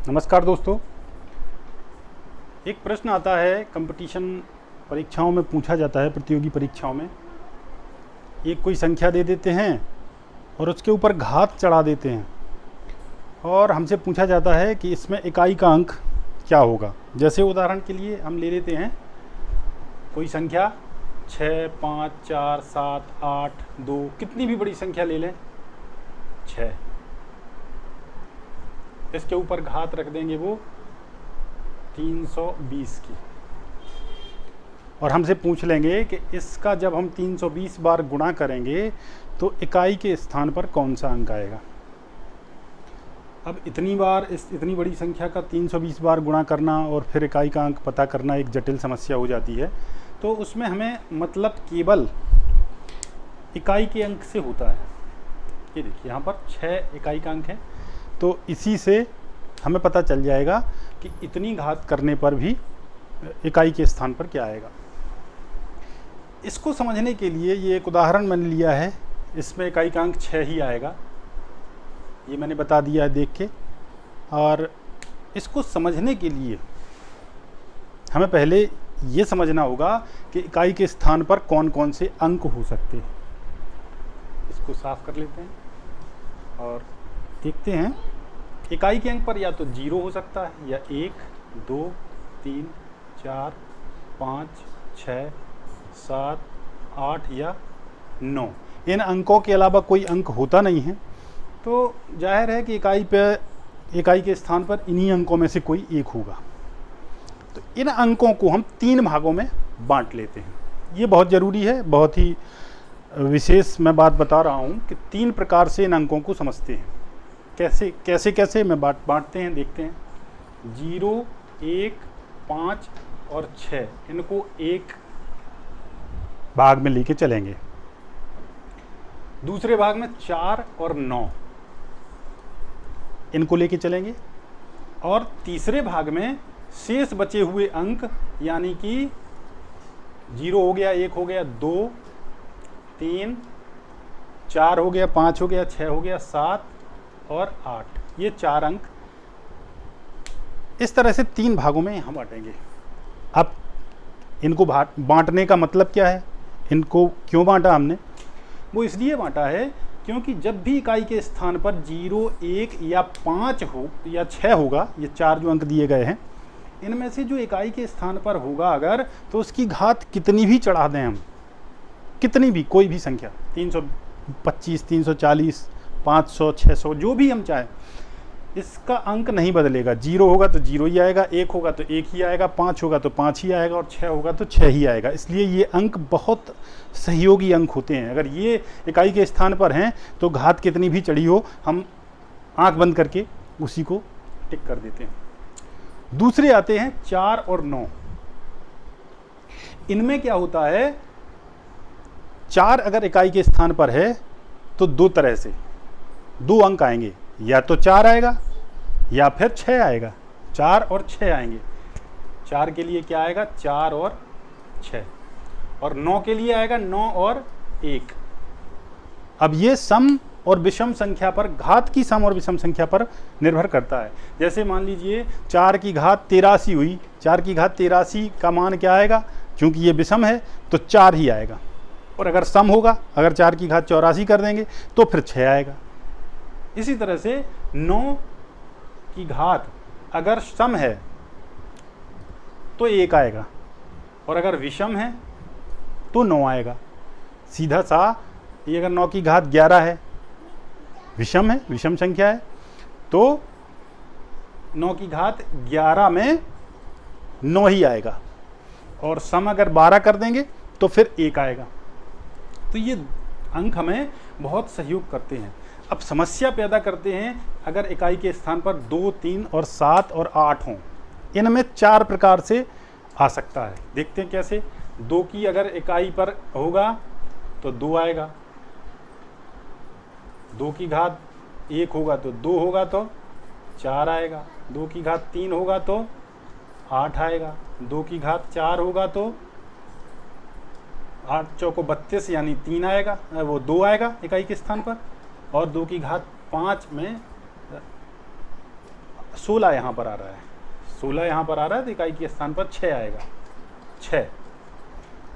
नमस्कार दोस्तों, एक प्रश्न आता है कंपटीशन परीक्षाओं में, पूछा जाता है प्रतियोगी परीक्षाओं में। एक कोई संख्या दे देते हैं और उसके ऊपर घात चढ़ा देते हैं और हमसे पूछा जाता है कि इसमें इकाई का अंक क्या होगा। जैसे उदाहरण के लिए हम ले लेते हैं कोई संख्या 6, 5, 4, 7, 8, 2, कितनी भी बड़ी संख्या ले लें, 6। इसके ऊपर घात रख देंगे वो 320 की, और हमसे पूछ लेंगे कि इसका जब हम 320 बार गुणा करेंगे तो इकाई के स्थान पर कौन सा अंक आएगा। अब इतनी बार इतनी बड़ी संख्या का 320 बार गुणा करना और फिर इकाई का अंक पता करना एक जटिल समस्या हो जाती है। तो उसमें हमें मतलब केवल इकाई के अंक से होता है। ये देखिए यहाँ पर 6 इकाई का अंक है, तो इसी से हमें पता चल जाएगा कि इतनी घात करने पर भी इकाई के स्थान पर क्या आएगा। इसको समझने के लिए ये एक उदाहरण मैंने लिया है, इसमें इकाई का अंक 6 ही आएगा, ये मैंने बता दिया है देख के। और इसको समझने के लिए हमें पहले ये समझना होगा कि इकाई के स्थान पर कौन कौन से अंक हो सकते हैं। इसको साफ कर लेते हैं और देखते हैं। इकाई के अंक पर या तो 0 हो सकता है, या 1, 2, 3, 4, 5, 6, 7, 8 या 9। इन अंकों के अलावा कोई अंक होता नहीं है, तो जाहिर है कि इकाई के स्थान पर इन्हीं अंकों में से कोई एक होगा। तो इन अंकों को हम 3 भागों में बांट लेते हैं। ये बहुत ज़रूरी है, बहुत ही विशेष मैं बात बता रहा हूँ कि 3 प्रकार से इन अंकों को समझते हैं। कैसे मैं बांटते हैं देखते हैं। 0, 1, 5 और 6 इनको एक भाग में लेके चलेंगे। दूसरे भाग में 4 और 9 इनको लेके चलेंगे, और तीसरे भाग में शेष बचे हुए अंक यानी कि 0 हो गया, 1 हो गया, 2, 3, 4 हो गया, 5 हो गया, 6 हो गया, 7 और 8, ये 4 अंक इस तरह से 3 भागों में हम बांटेंगे। अब इनको बांटने का मतलब क्या है, इनको क्यों बांटा हमने? वो इसलिए बांटा है क्योंकि जब भी इकाई के स्थान पर 0, 1 या 5 हो या 6 होगा, ये 4 जो अंक दिए गए हैं, इनमें से जो इकाई के स्थान पर होगा अगर, तो उसकी घात कितनी भी चढ़ा दें हम, कितनी भी कोई भी संख्या, 325, 340, 500, 600, जो भी हम चाहें, इसका अंक नहीं बदलेगा। 0 होगा तो 0 ही आएगा, 1 होगा तो 1 ही आएगा, 5 होगा तो 5 ही आएगा, और 6 होगा तो 6 ही आएगा। इसलिए ये अंक बहुत सहयोगी अंक होते हैं। अगर ये इकाई के स्थान पर हैं तो घात कितनी भी चढ़ी हो, हम आंख बंद करके उसी को टिक कर देते हैं। दूसरे आते हैं 4 और 9। इनमें क्या होता है, 4 अगर इकाई के स्थान पर है तो 2 तरह से 2 अंक आएंगे, या तो 4 आएगा या फिर 6 आएगा। 4 और 6 आएंगे। 4 के लिए क्या आएगा, 4 और 6, और 9 के लिए आएगा 9 और 1। अब ये सम और विषम संख्या पर, घात की सम और विषम संख्या पर निर्भर करता है। जैसे मान लीजिए 4 की घात 83 हुई, 4 की घात 83 का मान क्या आएगा, क्योंकि ये विषम है तो 4 ही आएगा। और अगर सम होगा, अगर 4 की घात 84 कर देंगे तो फिर 6 आएगा। इसी तरह से 9 की घात अगर सम है तो 1 आएगा, और अगर विषम है तो 9 आएगा। सीधा सा, ये अगर 9 की घात 11 है, विषम है, विषम संख्या है, तो 9 की घात 11 में 9 ही आएगा, और सम अगर 12 कर देंगे तो फिर 1 आएगा। तो ये अंक हमें बहुत सहयोग करते हैं। अब समस्या पैदा करते हैं अगर इकाई के स्थान पर 2, 3 और 7 और 8 हों। इनमें 4 प्रकार से आ सकता है। देखते हैं कैसे। 2 की अगर इकाई पर होगा तो 2 आएगा, 2 की घात 1 होगा तो 2 होगा तो 4 आएगा, 2 की घात 3 होगा तो 8 आएगा, 2 की घात 4 होगा तो 8 चौको 32 यानी 3 आएगा, वो 2 आएगा इकाई के स्थान पर, और 2 की घात 5 में 16 यहाँ पर आ रहा है, 16 यहाँ पर आ रहा है तो इकाई के स्थान पर 6 आएगा, 6,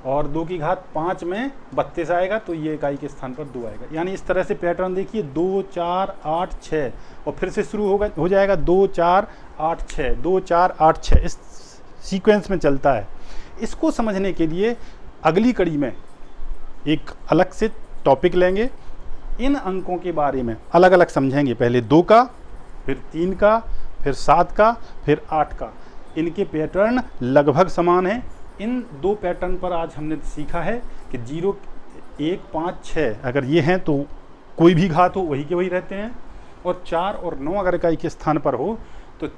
और 2 की घात 5 में 32 आएगा तो ये इकाई के स्थान पर 2 आएगा। यानी इस तरह से पैटर्न देखिए 2 4 8 6 और फिर से शुरू हो जाएगा 2 4 8 6 2 4 8 6, इस सीक्वेंस में चलता है। इसको समझने के लिए अगली कड़ी में एक अलग से टॉपिक लेंगे, इन अंकों के बारे में अलग अलग समझेंगे, पहले 2 का, फिर 3 का, फिर 7 का, फिर 8 का। इनके पैटर्न लगभग समान हैं। इन 2 पैटर्न पर आज हमने सीखा है कि 0 1 5 6 अगर ये हैं तो कोई भी घात हो वही के वही रहते हैं, और 4 और 9 अगर इकाई के स्थान पर हो तो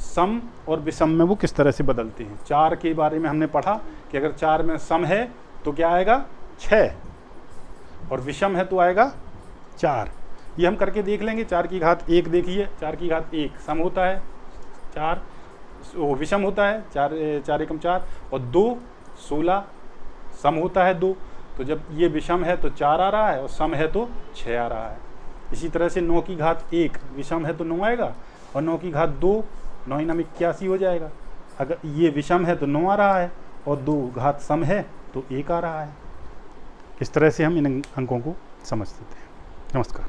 सम और विषम में वो किस तरह से बदलते हैं। 4 के बारे में हमने पढ़ा कि अगर 4 में सम है तो क्या आएगा 6, और विषम है तो आएगा 4। ये हम करके देख लेंगे। 4 की घात 1 देखिए, 4 की घात 1 सम होता है 4, वो विषम होता है 4 4 एकम 4, और 2 16 सम होता है 2, तो जब ये विषम है तो 4 आ रहा है और सम है तो 6 आ रहा है। इसी तरह से 9 की घात 1 विषम है तो 9 आएगा, और 9 की घात 2 9 9 81 हो जाएगा। अगर ये विषम है तो 9 आ रहा है, और 2 घात सम है तो 1 आ रहा है। इस तरह से हम इन अंकों को समझ सकते हैं। नमस्कार।